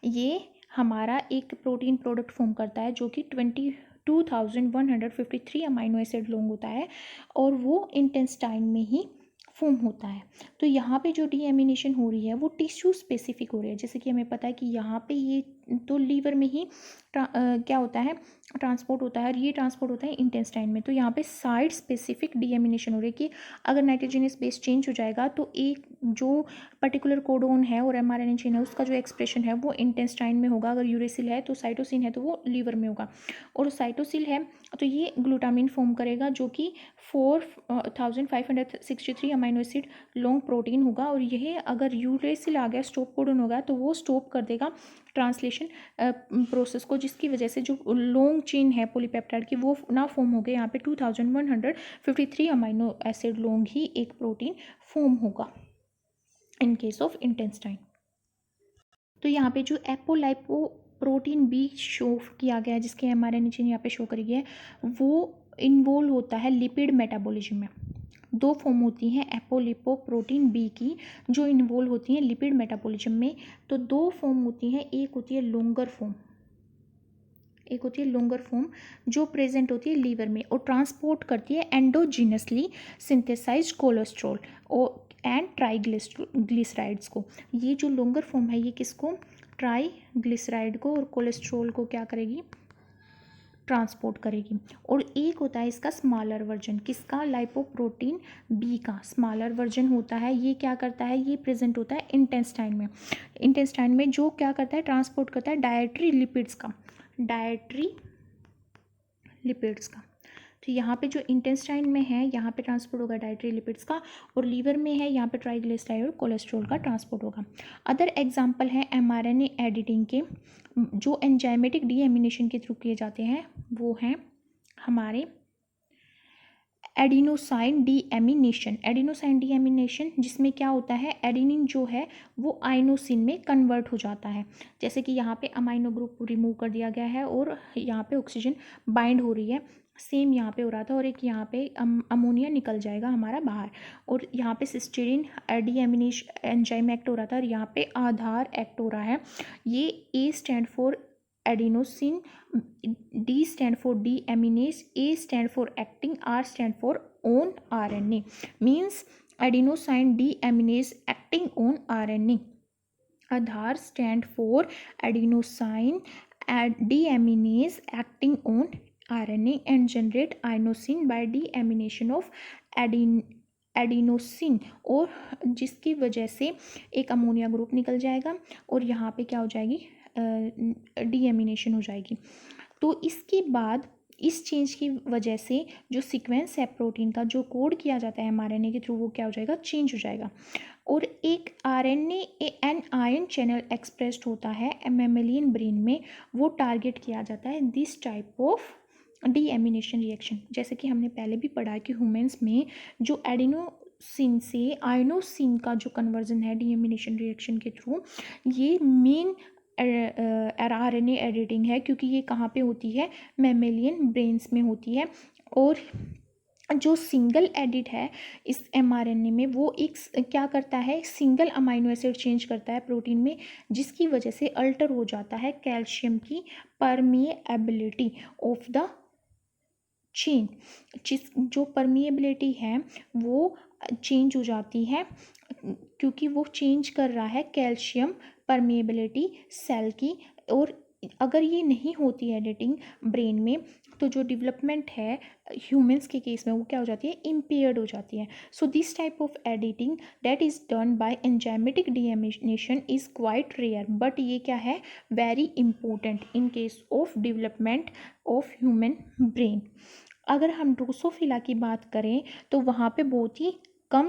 ये हमारा एक प्रोटीन प्रोडक्ट फॉर्म करता है जो कि 22,153 अमाइनो एसिड लॉन्ग होता है, और वो इंटेस्टाइन में ही फॉर्म होता है. तो यहाँ पे जो डीएमिनेशन हो रही है वो टिश्यू स्पेसिफिक हो रही है, जैसे कि हमें पता है कि यहाँ पे ये तो लीवर में ही क्या होता है? ट्रांसपोर्ट होता है, और ये ट्रांसपोर्ट होता है इंटेस्टाइन में. तो यहाँ पे साइट स्पेसिफिक डीएमिनेशन हो रही है कि अगर नाइट्रोजनस बेस चेंज हो जाएगा तो एक जो पर्टिकुलर कोडोन है और एमआरएनए चेन है उसका जो एक्सप्रेशन है वो इंटेस्टाइन में होगा. अगर यूरेसिल है तो साइटोसिन है तो वो लीवर में होगा, और साइटोसिल है तो ये ग्लूटामिन फॉर्म करेगा जो कि 4,563 अमाइनो एसिड लॉन्ग प्रोटीन होगा. और यह अगर यूरेसिल आ गया, स्टॉप कोडोन होगा, तो वो स्टॉप कर देगा ट्रांसलेशन प्रोसेस को, जिसकी वजह से जो लॉन्ग चेन है पॉलीपेप्टाइड की वो ना फॉर्म हो गए. यहाँ पे 2153 अमाइनो एसिड लॉन्ग ही एक प्रोटीन फॉर्म होगा इन केस ऑफ इंटेस्टाइन. तो यहाँ पे जो एपोलाइपोप्रोटीन B शो किया गया है, जिसके एमआरएनए चेन यहाँ पे शो करी है, वो इन्वॉल्व होता है लिपिड मेटाबॉलिज्म में. दो फॉर्म होती हैं एपोलिपोप्रोटीन B की जो इन्वॉल्व होती हैं लिपिड मेटाबॉलिज्म में. तो दो फॉर्म होती हैं, एक होती है लोंगर फॉर्म जो प्रेजेंट होती है लीवर में और ट्रांसपोर्ट करती है एंडोजीनसली सिंथेसाइज्ड कोलेस्ट्रॉल और एंड ट्राइग्लिसराइड्स को. ये जो लोंगर फॉर्म है ये किसको? ट्राइग्लिसराइड को और कोलेस्ट्रॉल को क्या करेगी? ट्रांसपोर्ट करेगी। और एक होता है इसका स्मॉलर वर्जन, किसका, लाइपोप्रोटीन बी का स्मॉलर वर्जन होता है। ये क्या करता है, ये प्रेजेंट होता है इंटेस्टाइन में। इंटेस्टाइन में जो क्या करता है, ट्रांसपोर्ट करता है डायट्री लिपिड्स का, डायट्री लिपिड्स का। तो यहाँ पे जो इंटेस्टाइन में है यहाँ पे ट्रांसपोर्ट होगा डाइटरी लिपिड्स का, और लीवर में है यहाँ पे ट्राइग्लिसराइड और कोलेस्ट्रॉल का ट्रांसपोर्ट होगा। अदर एग्जांपल है एमआरएनए एडिटिंग के, जो एंजाइमेटिक डीएमिनेशन के थ्रू किए जाते हैं, वो हैं हमारे एडिनोसाइन डीएमिनेशन। एडिनोसाइन डीएमिनेशन जिसमें क्या होता है, एडिनिन जो है वो आइनोसिन में कन्वर्ट हो जाता है। जैसे कि यहाँ पे अमाइनो ग्रुप रिमूव कर दिया गया है और यहाँ पे ऑक्सीजन बाइंड हो रही है, सेम यहाँ पे हो रहा था, और एक यहाँ पे अमोनिया निकल जाएगा हमारा बाहर, और यहाँ पे सिस्टीरिन डीएमिनेशन एंजाइम एक्ट हो रहा था, और यहाँ पे आधार एक्ट हो रहा है। ये A stand for adenosine, D stand for deaminase, A stand for acting, R stand for on RNA. Means adenosine deaminase acting on RNA. Aadhaar stand for adenosine deaminase acting on RNA and generate inosine by deamination of adenosine, और जिसकी वजह से एक ammonia group निकल जाएगा और यहाँ पे क्या हो जाएगी, डीएमिनेशन हो जाएगी। तो इसके बाद इस चेंज की वजह से जो सीक्वेंस है प्रोटीन का, जो कोड किया जाता है एमआरएनए के थ्रू, वो क्या हो जाएगा, चेंज हो जाएगा। और एक RNA an ion channel expressed होता है मैमेलियन ब्रेन में, वो टारगेट किया जाता है this type of deamination reaction. जैसे कि हमने पहले भी पढ़ा कि ह्यूमंस में जो एडिनोसिन से आइनोसिन का जो कन्वर्जन है डीएमिनेशन रिएक्शन के थ्रू, ये मेन आरएनए एडिटिंग है, क्योंकि ये कहाँ पे होती है, मैमेलियन ब्रेन्स में होती है। और जो सिंगल एडिट है इस एमआरएनए में, वो एक क्या करता है, सिंगल अमाइनो एसिड चेंज करता है प्रोटीन में, जिसकी वजह से अल्टर हो जाता है कैल्शियम की परमिएबिलिटी ऑफ द चेन। जो परमिएबिलिटी है वो चेंज हो जाती है, क्योंकि वो चेंज कर रहा है कैल्शियम परमिएबिलिटी सेल की। और अगर ये नहीं होती एडिटिंग ब्रेन में, तो जो डेवलपमेंट है ह्यूमंस के केस में वो क्या हो जाती है, इम्पेयर्ड हो जाती है। So this type of editing that is done by enzymatic deamination is quite rare, but ये क्या है, very important in case of development of human brain. अगर हम ड्रोसोफिला की बात करें तो वहाँ पे बहुत ही कम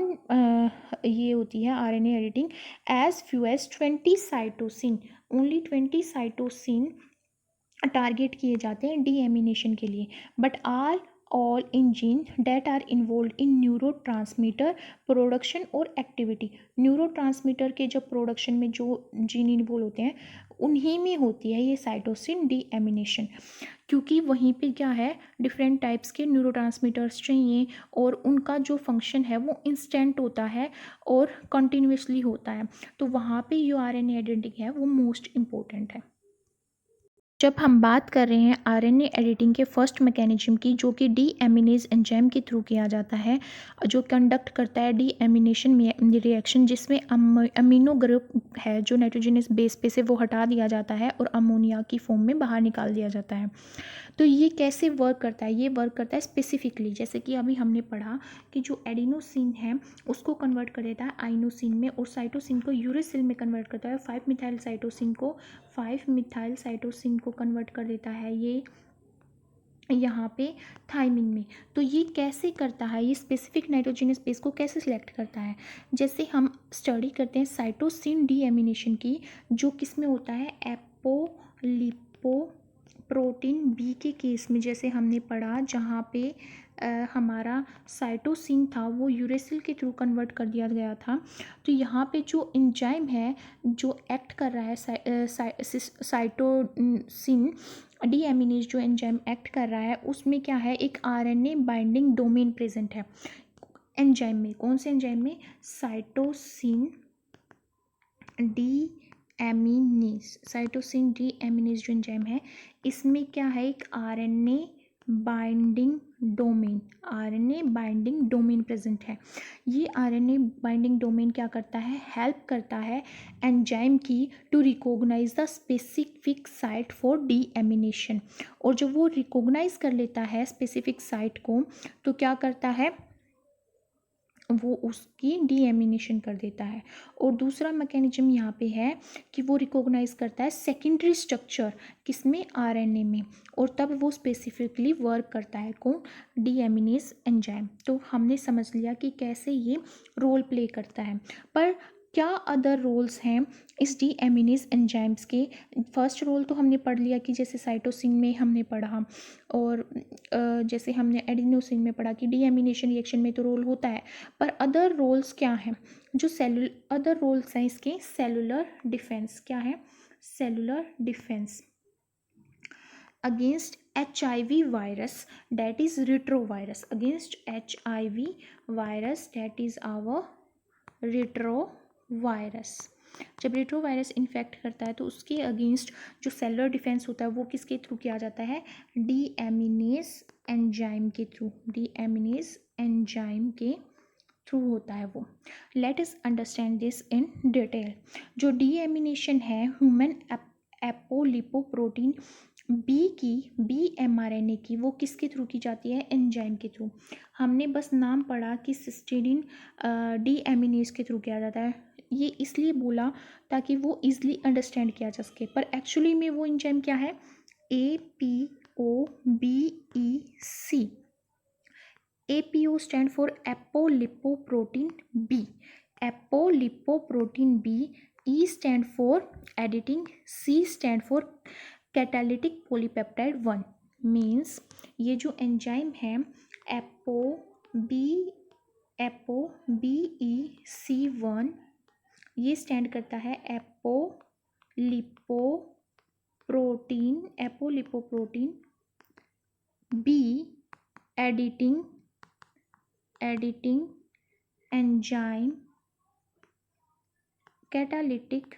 ये होती है RNA editing, as few as 20 cytosine, only 20 cytosine target किए जाते हैं डीएमिनेशन के लिए। But all in gene that are involve in neurotransmitter production और एक्टिविटी। न्यूरोट्रांसमीटर के जब प्रोडक्शन में जो जीन इन्वॉल्व होते हैं, उन्हीं में होती है ये साइटोसिन डीएमिनेशन, क्योंकि वहीं पे क्या है, डिफरेंट टाइप्स के न्यूरोट्रांसमीटर्स चाहिए, और उनका जो फंक्शन है वो इंस्टेंट होता है और कंटिन्यूसली होता है। तो वहाँ पे जो आरएनए एडिटिंग है वो मोस्ट इम्पोर्टेंट है। जब हम बात कर रहे हैं आरएनए एडिटिंग के फर्स्ट मैकेनिज्म की, जो कि डीएमिनेज एंजाइम के थ्रू किया जाता है, जो कंडक्ट करता है डीएमिनेशन रिएक्शन, जिसमें अमीनो ग्रुप है जो नाइट्रोजनस बेस पे से वो हटा दिया जाता है और अमोनिया की फॉर्म में बाहर निकाल दिया जाता है। तो ये कैसे वर्क करता है, ये वर्क करता है स्पेसिफिकली, जैसे कि अभी हमने पढ़ा कि जो एडिनोसिन है उसको कन्वर्ट कर देता है आइनोसिन में, और साइटोसिन को यूरेसिल में कन्वर्ट करता है, 5 मिथाइल साइटोसिन को कन्वर्ट कर देता है ये यहाँ पे थाइमिन में। तो ये कैसे करता है, ये स्पेसिफिक नाइट्रोजनस बेस को कैसे सिलेक्ट करता है, जैसे हम स्टडी करते हैं साइटोसिन डीएमिनेशन की, जो किस में होता है, एपोलिपो प्रोटीन बी के केस में, जैसे हमने पढ़ा, जहाँ पे हमारा साइटोसिन था वो यूरेसिल के थ्रू कन्वर्ट कर दिया गया था। तो यहाँ पे जो एंजाइम है जो एक्ट कर रहा है, साइटोसिन डीएमिनेज जो एंजाइम एक्ट कर रहा है, उसमें क्या है, एक आरएनए बाइंडिंग डोमेन प्रेजेंट है एंजाइम में। कौन से एंजाइम में, साइटोसिन डीएमिनेज जो एंजाइम है, इसमें क्या है, एक RNA binding domain, RNA binding domain present है। ये आरएनए बाइंडिंग डोमेन क्या करता है, हेल्प करता है एंजाइम की to recognise the specific site for deamination. और जब वो रिकॉग्नाइज कर लेता है स्पेसिफिक साइट को तो क्या करता है, वो उसकी डीएमिनेशन कर देता है। और दूसरा मैकेनिज्म यहाँ पे है कि वो रिकॉग्नाइज करता है सेकेंडरी स्ट्रक्चर किसमें, आरएनए में, और तब वो स्पेसिफिकली वर्क करता है कौन, डीएमिनेज एंजाइम। तो हमने समझ लिया कि कैसे ये रोल प्ले करता है। पर क्या अदर रोल्स हैं इस डीएमिनेज एंजाइम्स के। फर्स्ट रोल तो हमने पढ़ लिया कि जैसे साइटोसिन में हमने पढ़ा, और जैसे हमने एडिनोसिन में पढ़ा कि डीएमिनेशन रिएक्शन में तो रोल होता है। पर अदर रोल्स क्या हैं, जो अदर रोल्स हैं इसके, सेलुलर डिफेंस, क्या है, cellular defence against HIV virus, that is retrovirus, against HIV virus, that is our retrovirus। जब रेट्रोवायरस इन्फेक्ट करता है तो उसके अगेंस्ट जो सेलुलर डिफेंस होता है वो किसके थ्रू किया जाता है, डीएमिनेज एंजाइम के थ्रू, डीएमिनेज एंजाइम के थ्रू होता है वो। Let us understand this in detail. जो डीएमिनेशन है ह्यूमन एपोलिपोप्रोटीन बी की, बी एमआरएनए की, वो किसके थ्रू की जाती है, एंजाइम के थ्रू। हमने बस नाम पढ़ा कि सिस्टीडीन डीएमिनेज के थ्रू किया जाता है, ये इसलिए बोला ताकि वो इजली अंडरस्टैंड किया जा सके। पर एक्चुअली में वो एंजाइम क्या है, APOBEC। APO stand for apolipoprotein B, apolipoprotein B. E stand for editing, C stand for catalytic polypeptide 1। Means ये जो एंजाइम है ApoBEC1, ये स्टैंड करता है apolipoprotein B editing enzyme catalytic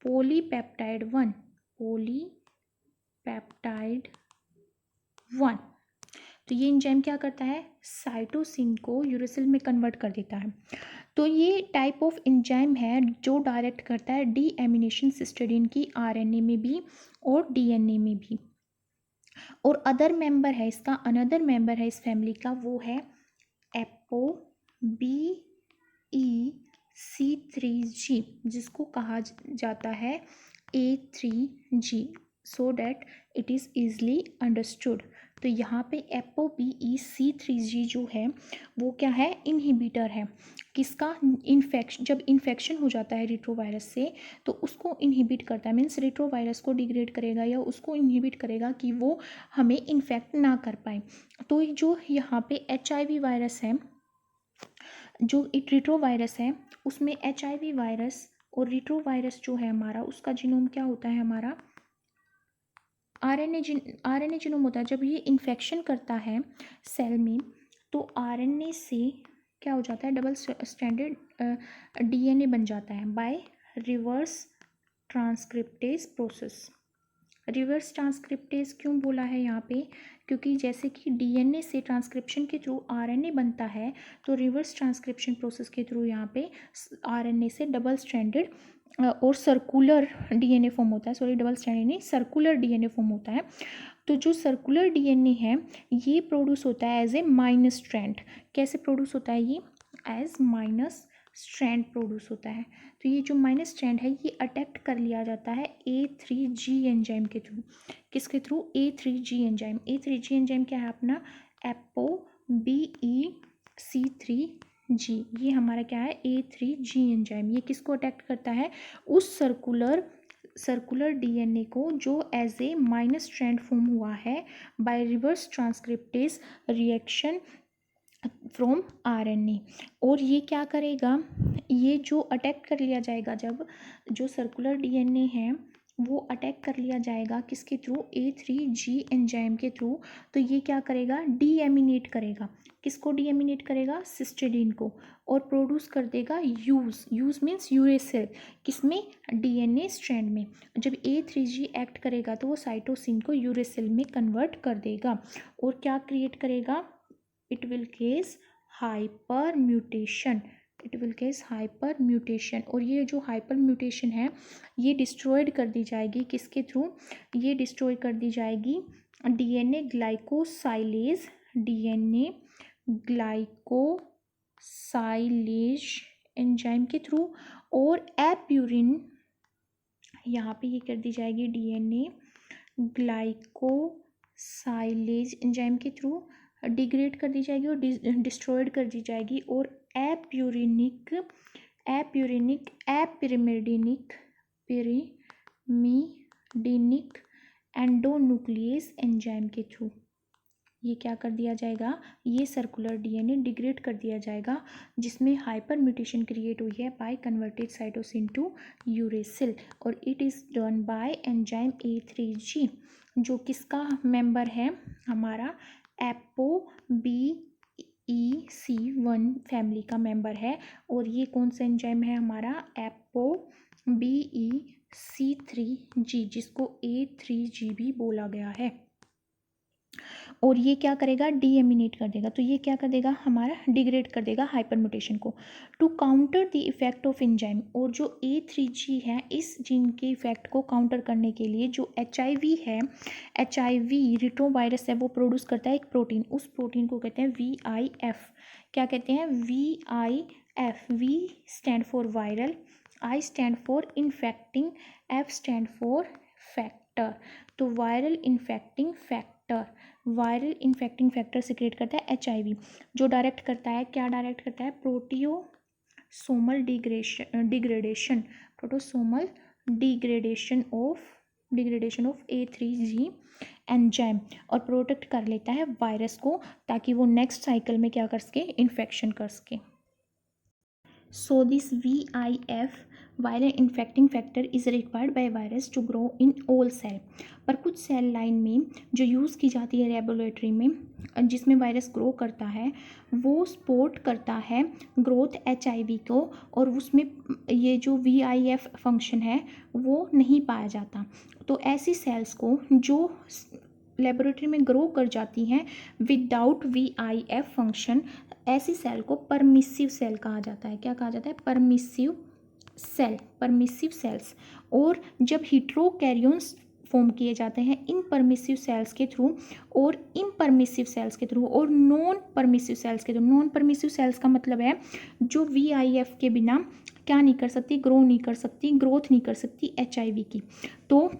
polypeptide 1, तो ये एंजाइम क्या करता है, साइटोसिन को यूरेसिल में कन्वर्ट कर देता है। तो ये टाइप ऑफ एंजाइम है जो डायरेक्ट करता है डीएमिनेशन सिस्टीडीन की आरएनए में भी और डीएनए में भी। और अदर मेंबर है इसका, अनदर मेंबर है इस फैमिली का, वो है ApoBEC3G, जिसको कहा जाता है A3G, so that it is easily understood. तो यहाँ पे ApoBEC3G जो है वो क्या है, इनहिबिटर है किसका, जब इन्फेक्शन हो जाता है रेट्रोवायरस से तो उसको इनहिबिट करता है। मीन्स रेट्रोवायरस को डिग्रेड करेगा या उसको इनहिबिट करेगा कि वो हमें इन्फेक्ट ना कर पाए। तो जो यहाँ पे HIV वायरस है, जो रेट्रोवायरस है उसमें HIV वायरस और रेट्रोवायरस जो है हमारा, उसका जीनोम क्या होता है, हमारा आरएनए जीनोम होता है। जब ये इन्फेक्शन करता है सेल में तो आरएनए से क्या हो जाता है, डबल स्ट्रैंडेड डीएनए बन जाता है by reverse transcriptase process. Reverse transcriptase क्यों बोला है यहाँ पे, क्योंकि जैसे कि डीएनए से ट्रांसक्रिप्शन के थ्रू आरएनए बनता है तो रिवर्स ट्रांसक्रिप्शन प्रोसेस के थ्रू यहाँ पे आरएनए से डबल स्ट्रैंडेड और सर्कुलर डीएनए फॉर्म होता है, सॉरी डबल स्ट्रैंडेड नहीं, सर्कुलर डीएनए फॉर्म होता है। तो जो सर्कुलर डीएनए है ये प्रोड्यूस होता है एज ए माइनस स्ट्रैंड। कैसे प्रोड्यूस होता है ये, एज माइनस स्ट्रैंड प्रोड्यूस होता है। तो ये जो माइनस स्ट्रैंड है ये अटैक्ट कर लिया जाता है A3G एंजाइम के थ्रू। किसके through, A3G enzyme. A3G enzyme क्या है अपना, ApoBEC3G। ये हमारा क्या है, A3G एंजाइम। ये किसको अटैक्ट करता है, उस सर्कुलर डीएनए को जो as a minus strand form हुआ है by reverse transcriptase reaction from RNA. और ये क्या करेगा, ये जो अटैक कर लिया जाएगा, जब जो सर्कुलर डीएनए है वो अटैक कर लिया जाएगा किसके थ्रू, A3G एंजाइम के थ्रू। तो ये क्या करेगा, डीएमिनेट करेगा। किसको डीएमिनेट करेगा, सिस्टीडीन को, और प्रोड्यूस कर देगा यूज मीन्स यूरेसिल, किसमें, डीएनए स्ट्रैंड में। जब A3G एक्ट करेगा तो वो साइटोसिन को यूरेसिल में कन्वर्ट कर देगा और क्या क्रिएट करेगा, it will case hyper mutation, it will case hyper mutation. और ये जो हाइपर म्यूटेशन है ये डिस्ट्रॉयड कर दी जाएगी किसके थ्रू, ये डिस्ट्रॉय कर दी जाएगी डीएनए ग्लाइकोसाइलेज, डीएनए ग्लाइकोसाइलेज एंजाइम के थ्रू, और एप्यूरिन, यहाँ पे ये कर दी जाएगी डीएनए ग्लाइकोसाइलेज एंजाइम के थ्रू डिग्रेड कर दी जाएगी और डिस्ट्रॉयड कर दी जाएगी, और एप्यूरिनिक पिरिमिडिनिक एंडोन्यूक्लियस एंजाइम के थ्रू ये क्या कर दिया जाएगा, ये सर्कुलर डीएनए डिग्रेड कर दिया जाएगा, जिसमें हाइपर म्यूटेशन क्रिएट हुई है by converted cytosine to uracil, और it is done by enzyme A3G, जो किसका मेंबर है, हमारा ApoBEC1 फैमिली का मेंबर है। और ये कौन सा एंजाइम है, हमारा ApoBEC3G, जिसको A3G भी बोला गया है। और ये क्या करेगा, डीएमिनेट कर देगा। तो ये क्या कर देगा, हमारा डिग्रेड कर देगा हाइपर म्यूटेशन को। To counter the effect of enzyme, और जो A3G है इस जीन के इफेक्ट को काउंटर करने के लिए जो HIV है, HIV रिट्रोवायरस है, वो प्रोड्यूस करता है एक प्रोटीन, उस प्रोटीन को कहते हैं VIF। क्या कहते हैं, VIF। V stand for viral, I stand for infecting, F stand for factor. तो वायरल इन्फेक्टिंग फैक्टर सिक्रेट करता है HIV, जो डायरेक्ट करता है, क्या डायरेक्ट करता है, प्रोटियोसोमल डिग्रेडेशन ऑफ A3G एंजाइम, और प्रोटेक्ट कर लेता है वायरस को, ताकि वो नेक्स्ट साइकिल में क्या कर सके, इन्फेक्शन कर सके। So this VIF viral infecting factor is required by virus to grow in all cell. पर कुछ सेल लाइन में जो यूज़ की जाती है लेबोरेटरी में, जिसमें वायरस ग्रो करता है, वो सपोर्ट करता है ग्रोथ HIV को, और उसमें ये जो VIF फंक्शन है वो नहीं पाया जाता। तो ऐसी सेल्स को जो लेबोरेटरी में ग्रो कर जाती हैं विदाउट VIF फंक्शन, ऐसी सेल को परमिसिव सेल कहा जाता है। क्या कहा जाता है, परमिसिव सेल्स। और जब हीट्रोकैरियोन्स फॉर्म किए जाते हैं इन परमिसिव सेल्स के थ्रू और इम्परमिसिव सेल्स के थ्रू और नॉन परमिसिव सेल्स के थ्रू। नॉन परमिसिव सेल्स का मतलब है जो VIF के बिना क्या नहीं कर सकती, ग्रोथ नहीं कर सकती HIV की। तो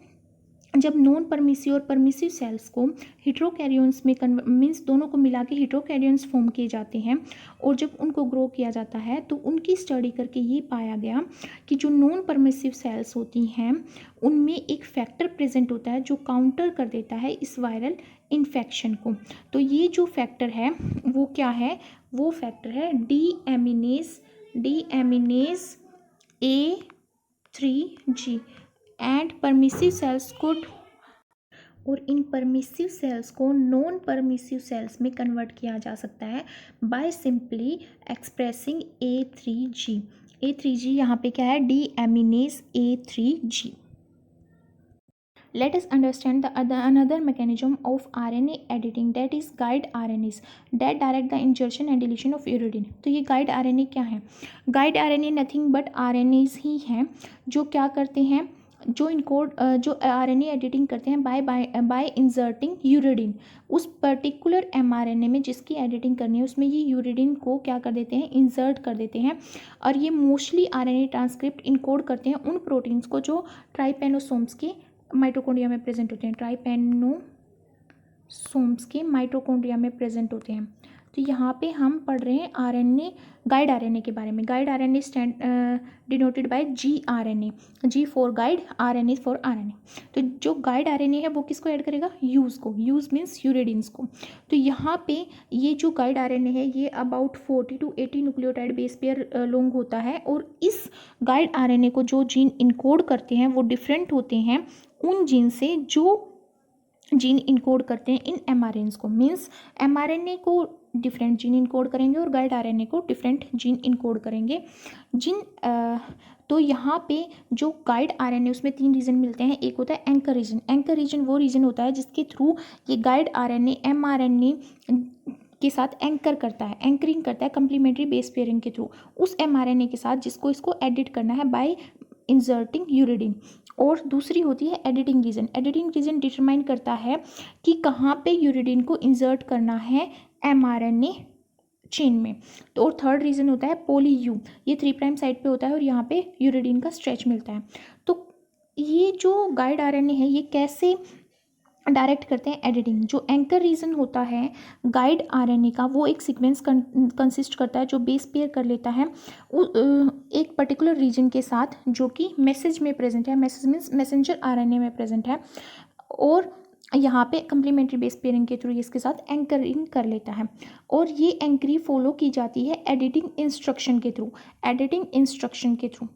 जब नॉन परमिसिव और परमिसिव सेल्स को हीट्रोकैरियोन्स में मीन्स दोनों को मिला के हीट्रोकैरियोन्स फॉर्म किए जाते हैं, और जब उनको ग्रो किया जाता है तो उनकी स्टडी करके ये पाया गया कि जो नॉन परमिसिव सेल्स होती हैं उनमें एक फैक्टर प्रेजेंट होता है जो काउंटर कर देता है इस वायरल इन्फेक्शन को। तो ये जो फैक्टर है वो क्या है, वो फैक्टर है deaminase A3G। And permissive sales को, और इन परमिसिव सेल्स को नॉन परमिसिव सेल्स में कन्वर्ट किया जा सकता है बाय सिंपली एक्सप्रेसिंग A3G यहाँ पे क्या है, deaminase A3G। Let us understand the another mechanism of RNA editing, that is guide RNAs that direct the insertion and deletion of uridine। तो ये guide RNA क्या है, guide RNA nothing but RNAs ही हैं जो क्या करते हैं, जो RNA एडिटिंग करते हैं बाय इंसर्टिंग यूरिडिन। उस पर्टिकुलर mRNA में जिसकी एडिटिंग करनी है उसमें ये यूरिडिन को क्या कर देते हैं, इंसर्ट कर देते हैं, और ये मोस्टली RNA ट्रांसक्रिप्ट इनकोड करते हैं उन प्रोटीन्स को जो ट्राइपेनोसोम्स के माइटोकॉन्ड्रिया में प्रेजेंट होते हैं, ट्राइपेनोसोम्स के माइटोकॉन्ड्रिया में प्रेजेंट होते हैं। तो यहाँ पे हम पढ़ रहे हैं आरएनए, गाइड आरएनए के बारे में। Guide RNA stand denoted by G RNA, G for guide, RNA for RNA. तो जो गाइड आरएनए है वो किसको ऐड करेगा, यूज को, यूज मीन्स यूरेडिन्स को। तो यहाँ पे ये जो गाइड आरएनए है ये about 40 to 80 nucleotide base pair long होता है, और इस गाइड आरएनए को जो जीन इनकोड करते हैं वो डिफरेंट होते हैं उन जीन से जो जीन इनकोड करते हैं इन एमआरएनएस को। मीन्स एमआरएनए को डिफरेंट जीन इनकोड करेंगे और गाइड आरएनए को डिफरेंट जीन इनकोड करेंगे। तो यहाँ पे जो गाइड आरएनए उसमें 3 रीजन मिलते हैं। एक होता है एंकर रीजन। एंकर रीजन वो रीजन होता है जिसके थ्रू ये गाइड आरएनए एमआरएनए के साथ एंकर करता है, एंकरिंग करता है कंप्लीमेंट्री बेस पेयरिंग के थ्रू उस एमआरएनए के साथ जिसको इसको एडिट करना है बाय इंसर्टिंग यूरिडिन। और दूसरी होती है editing region. Editing region determine करता है कि कहाँ पे यूरिडिन को इंसर्ट करना है एमआरएनए चेन में। तो और थर्ड रीजन होता है पॉली यू, ये 3' साइड पे होता है और यहाँ पे यूरिडिन का स्ट्रेच मिलता है। तो ये जो गाइड आरएनए है ये कैसे डायरेक्ट करते हैं एडिटिंग। जो एंकर रीजन होता है गाइड आरएनए का वो एक सीक्वेंस कंसिस्ट करता है जो बेस पेयर कर लेता है एक पर्टिकुलर रीजन के साथ जो कि मैसेज में प्रेजेंट है, मैसेज मीन्स मैसेंजर आरएनए में प्रेजेंट है, और यहाँ पे कंप्लीमेंट्री बेस पेयरिंग के थ्रू इसके साथ एंकरिंग कर लेता है। और ये एंकरी फॉलो की जाती है एडिटिंग इंस्ट्रक्शन के थ्रू। एडिटिंग इंस्ट्रक्शन के थ्रू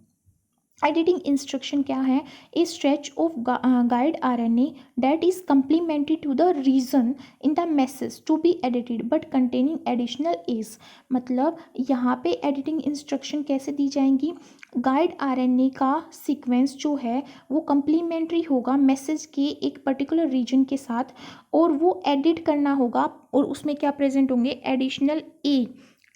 एडिटिंग इंस्ट्रक्शन क्या है, a stretch of guide RNA that is complementary to the region in the message to be edited but containing additional S. मतलब यहाँ पे एडिटिंग इंस्ट्रक्शन कैसे दी जाएंगी, guide RNA का sequence जो है वो कंप्लीमेंट्री होगा मैसेज के एक पर्टिकुलर रीजन के साथ, और वो एडिट करना होगा और उसमें क्या प्रेजेंट होंगे, एडिशनल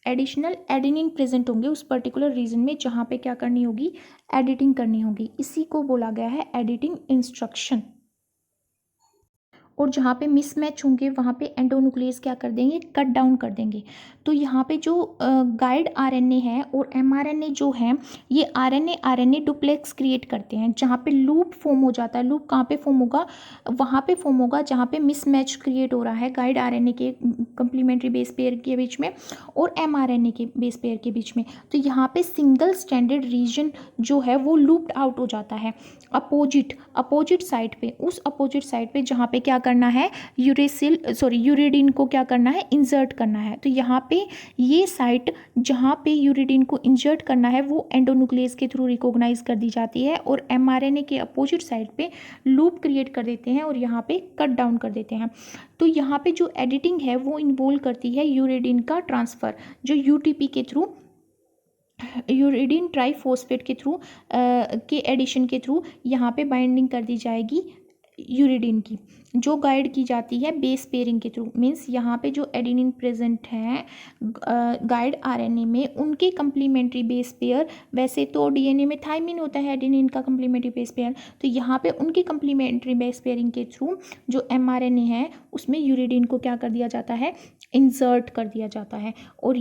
एडिशनल एडेनिन प्रेजेंट होंगे उस पर्टिकुलर रीजन में जहाँ पे क्या करनी होगी, एडिटिंग करनी होगी। इसी को बोला गया है एडिटिंग इंस्ट्रक्शन। और जहाँ पे मिसमैच होंगे वहाँ पे एंडोन्यूक्लियस क्या कर देंगे, कट डाउन कर देंगे। तो यहाँ पे जो गाइड आरएनए है और एमआरएनए जो है ये आरएनए डुप्लेक्स क्रिएट करते हैं जहाँ पे लूप फॉर्म हो जाता है। लूप कहाँ पे फॉर्म होगा, वहाँ पे फॉर्म होगा जहाँ पे मिसमैच क्रिएट हो रहा है गाइड आरएनए के कंप्लीमेंट्री बेस पेयर के बीच में और एमआरएनए के बेस पेयर के बीच में। तो यहाँ पे सिंगल स्टैंडर्ड रीजन जो है वो लूप्ड आउट हो जाता है अपोजिट साइड पे, उस अपोजिट साइड पे जहाँ पे क्या करना है, यूरिडिन को क्या करना है, इंसर्ट करना है। तो यहाँ पे ये साइट जहाँ पे यूरिडिन को इंसर्ट करना है वो एंडोन्यूक्लियस के थ्रू रिकॉग्नाइज कर दी जाती है और एमआरएनए के अपोजिट साइड पे लूप क्रिएट कर देते हैं और यहाँ पे कट डाउन कर देते हैं। तो यहाँ पे जो एडिटिंग है वो इन्वॉल्व करती है यूरिडिन का ट्रांसफर, जो यूटीपी के थ्रू, यूरिडिन ट्राइफॉस्फेट के थ्रू के एडिशन के थ्रू यहाँ पे बाइंडिंग कर दी जाएगी यूरिडिन की, जो गाइड की जाती है बेस पेयरिंग के थ्रू। मीन्स यहाँ पे जो एडेनिन प्रेजेंट है गाइड आरएनए में उनके कंप्लीमेंट्री बेस पेयर, वैसे तो डीएनए में थाइमिन होता है एडेनिन का कंप्लीमेंट्री बेस पेयर, तो यहाँ पे उनके कंप्लीमेंट्री बेस पेयरिंग के थ्रू जो एमआरएनए है उसमें यूरिडिन को क्या कर दिया जाता है, इंसर्ट कर दिया जाता है। और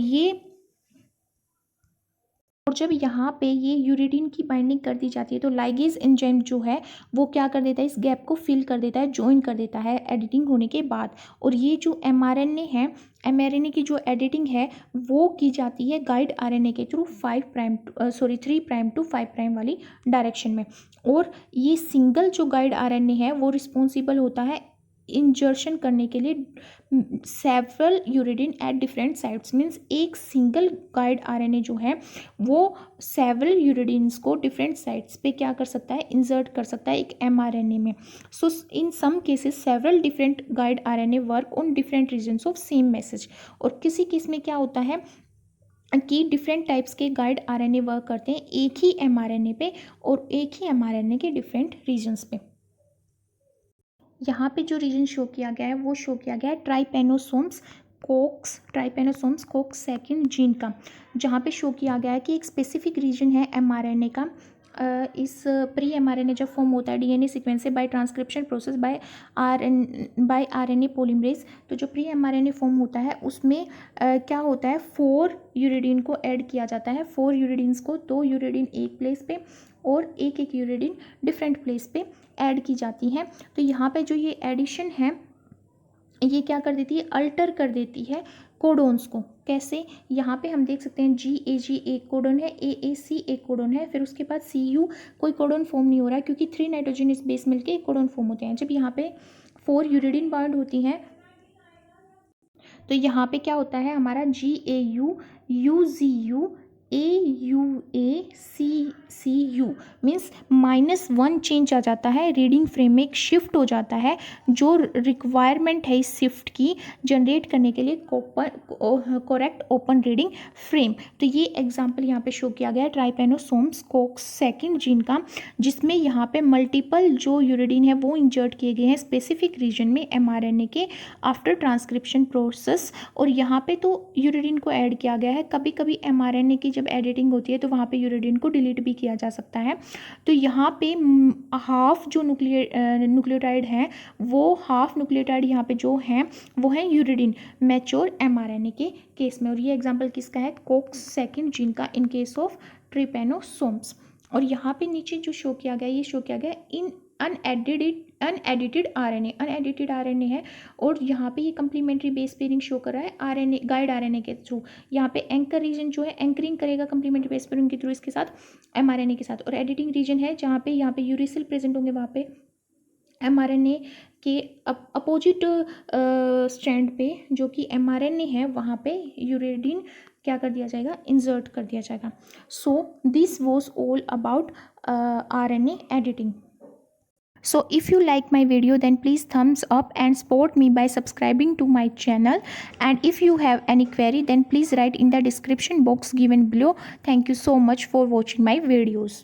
जब यहाँ पे ये यूरिडिन की बाइंडिंग कर दी जाती है तो लाइगेज एंजाइम जो है वो क्या कर देता है, इस गैप को फिल कर देता है, ज्वाइन कर देता है एडिटिंग होने के बाद। और ये जो एमआरएनए है, एमआरएनए की जो एडिटिंग है वो की जाती है गाइड आरएनए के थ्रू 3' to 5' वाली डायरेक्शन में। और ये सिंगल जो गाइड आरएनए है वो रिस्पॉन्सिबल होता है इंजर्शन करने के लिए several uridine at different sites. Means एक सिंगल गाइड आरएनए जो है वो सेवरल यूरिडिन्स को डिफरेंट साइट्स पे क्या कर सकता है, इंसर्ट कर सकता है एक एमआरएनए में। So in some cases several different guide RNA work on different regions of same message. और किसी केस में क्या होता है कि डिफरेंट टाइप्स के गाइड आरएनए वर्क करते हैं एक ही एमआरएनए पे और एक ही एमआरएनए के डिफरेंट रीजन्स पे। यहाँ पे जो रीजन शो किया गया है वो शो किया गया है ट्राइपेनोसोम्स कोक्स सेकंड जीन का, जहाँ पे शो किया गया है कि एक स्पेसिफिक रीजन है एमआरएनए का। इस प्री एमआरएनए जब फॉर्म होता है डीएनए सीक्वेंस से by transcription process by RNA polymerase, तो जो प्री एमआरएनए फॉर्म होता है उसमें क्या होता है, 4 यूरिडिन को ऐड किया जाता है। 4 यूरिडिन्स को, 2 यूरिडिन एक प्लेस पे और एक यूरिडिन डिफरेंट प्लेस पे ऐड की जाती है। तो यहाँ पे जो ये एडिशन है ये क्या कर देती है, अल्टर कर देती है कोडोन्स को। कैसे, यहाँ पे हम देख सकते हैं GAG एक कोडोन है, AAC एक कोडोन है, फिर उसके बाद CU कोई कोडोन फॉर्म नहीं हो रहा है क्योंकि 3 नाइट्रोजनस बेस मिलके एक कोडोन फॉर्म होते हैं। जब यहाँ पे 4 यूरिडीन बॉन्ड होती हैं तो यहाँ पे क्या होता है, हमारा GAU UGU AUA CCU means -1 change आ जाता है, रीडिंग फ्रेम में एक शिफ्ट हो जाता है। जो रिक्वायरमेंट है इस शिफ्ट की जनरेट करने के लिए करेक्ट ओपन रीडिंग फ्रेम। तो ये एग्जांपल यहाँ पे शो किया गया है ट्राइपेनोसोम्स कोक्सेकिन जीन का, जिसमें यहाँ पे मल्टीपल जो यूरिडीन है वो इंजर्ट किए गए हैं स्पेसिफिक रीजन में mRNA के आफ्टर ट्रांसक्रिप्शन प्रोसेस। और यहाँ पे तो यूरिडीन को ऐड किया गया है। कभी कभी mRNA की जब एडिटिंग होती है तो वहाँ पे यूरिडीन को डिलीट भी किया जा सकता है। तो यहाँ पे हाफ जो न्यूक्लियोटाइड हैं वो हाफ न्यूक्लियोटाइड यहाँ पे जो हैं वो हैं यूरिडीन मैच्योर mRNA के केस में। और ये एग्जांपल किसका है, कोक्सेकिन जीन का इन केस ऑफ ट्रिपेनोसोम्स। और यहाँ पे नीचे जो शो किया गया, ये शो किया गया इन अनएडिटेड RNA है। और यहाँ पे ये कंप्लीमेंट्री बेस पेयरिंग शो कर रहा है RNA गाइड RNA के थ्रू। यहाँ पे एंकर रीजन जो है एंकरिंग करेगा कंप्लीमेंट्री बेस पेयरिंग के थ्रू इसके साथ mRNA के साथ। और एडिटिंग रीजन है जहाँ पे यहाँ पे यूरिसिल प्रेजेंट होंगे, वहाँ पे mRNA के अपोजिट स्ट्रैंड पे जो कि mRNA है वहाँ पे यूरिडीन क्या कर दिया जाएगा, इंसर्ट कर दिया जाएगा। So this was all about RNA editing. So if you like my video then please thumbs up and support me by subscribing to my channel, and if you have any query then please write in the description box given below. Thank you so much for watching my videos.